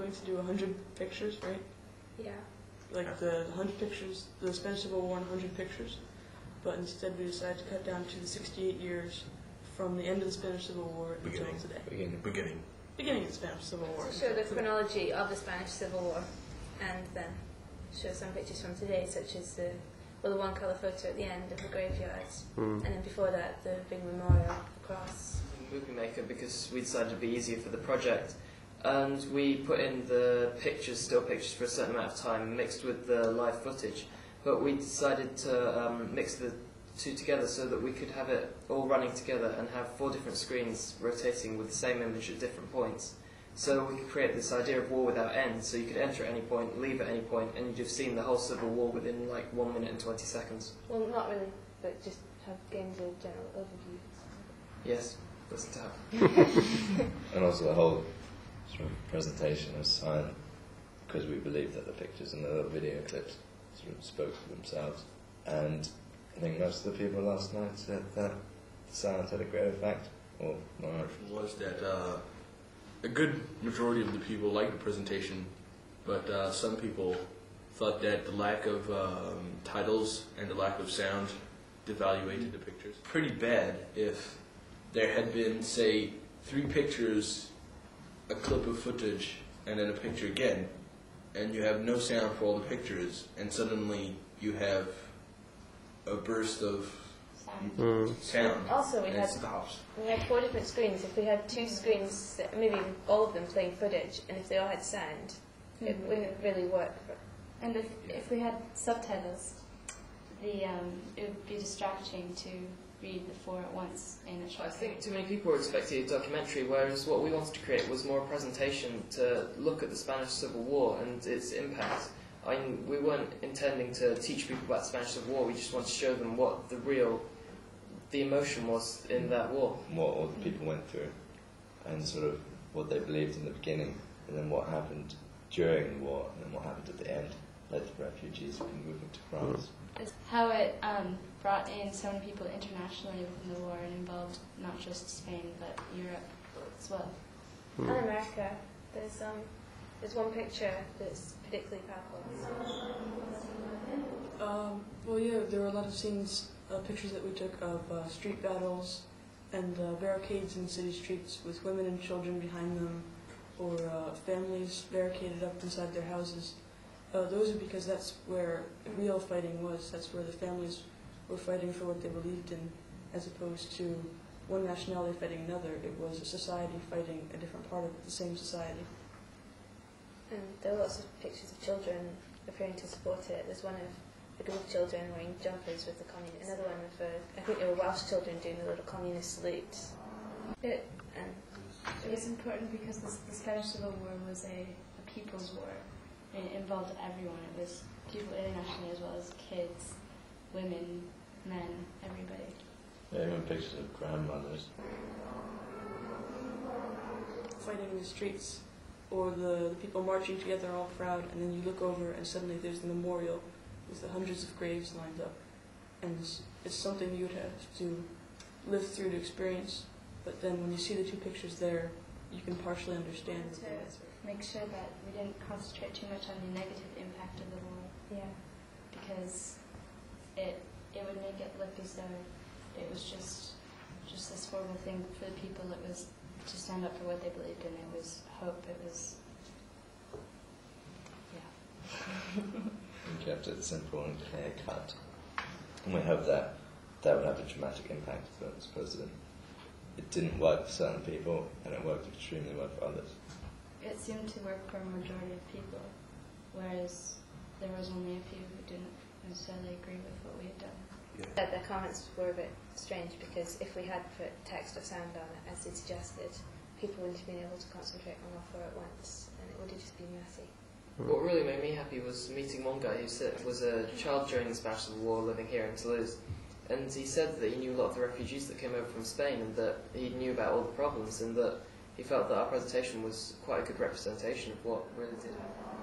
going to do 100 pictures, right? Yeah. Like the 100 pictures, the Spanish Civil War in 100 pictures. But instead we decided to cut down to the 68 years from the end of the Spanish Civil War until today. Beginning of the Spanish Civil War. So show the chronology of the Spanish Civil War, and then show some pictures from today, such as the one colour photo at the end of the graveyards, and then before that the big memorial across. Movie maker, because we decided it'd be easier for the project, and we put in the pictures, still pictures, for a certain amount of time mixed with the live footage, but we decided to mix the two together so that we could have it all running together and have 4 different screens rotating with the same image at different points. So we could create this idea of war without end, so you could enter at any point, leave at any point, and you'd have seen the whole Civil War within like 1 minute and 20 seconds. Well, not really, but just have gained a general overview. Yes, that's the tap. And also the whole sort of presentation was silent, because we believed that the pictures and the little video clips sort of spoke for themselves. And I think most of the people last night said that the silence had a great effect, or not. Was that a good majority of the people liked the presentation, but some people thought that the lack of titles and the lack of sound devaluated the pictures. Pretty bad if there had been, say, 3 pictures, a clip of footage, and then a picture again, and you have no sound for all the pictures, and suddenly you have a burst of sound. Also, we had stops. 4 different screens. If we had 2 screens, maybe all of them playing footage, and if they all had sound, it wouldn't really work. And if we had subtitles, it would be distracting to read the 4 at once in a short. I think too many people were expecting a documentary, whereas what we wanted to create was more a presentation to look at the Spanish Civil War and its impact. I mean, we weren't intending to teach people about the Spanish Civil War, we just wanted to show them what the emotion was in that war. What all the people went through, and sort of what they believed in the beginning, and then what happened during the war, and then what happened at the end, led to refugees being moving to France. How it brought in so many people internationally within the war and involved not just Spain but Europe as well. And America. There's one picture that's particularly powerful. Well, yeah, there were a lot of scenes, pictures that we took of street battles and barricades in city streets with women and children behind them, or families barricaded up inside their houses. Those are because that's where real fighting was. That's where the families were fighting for what they believed in, as opposed to one nationality fighting another. It was a society fighting a different part of the same society. And there were lots of pictures of children appearing to support it. There's one of a group of children wearing jumpers with the communist. Another one of I think they were Welsh children doing the little communist salutes. It was important because the Spanish Civil War was a people's war. It involved everyone. It was people internationally as well as kids, women, men, everybody. Yeah, even pictures of grandmothers fighting in the streets, or the people marching together all proud, and then you look over and suddenly there's the memorial with the hundreds of graves lined up. And it's something you would have to live through to experience, but then when you see the 2 pictures there, you can partially understand to make sure that we didn't concentrate too much on the negative impact of the war. Yeah. Because it would make it look as though it was just this horrible thing for the people. It was to stand up for what they believed in. It was hope. It was, yeah. We kept it simple and clear cut. And we hope that would have a dramatic impact, but I suppose that it didn't work for certain people, and it worked extremely well for others. It seemed to work for a majority of people, whereas there was only a few who didn't necessarily agree with what we had done. Yeah. The comments were a bit strange because if we had put text or sound on it, as they suggested, people wouldn't have been able to concentrate on all 4 at once, and it would have just been messy. What really made me happy was meeting one guy who was a child during the Spanish Civil War living here in Toulouse. And he said that he knew a lot of the refugees that came over from Spain, and that he knew about all the problems, and that he felt that our presentation was quite a good representation of what really did happen.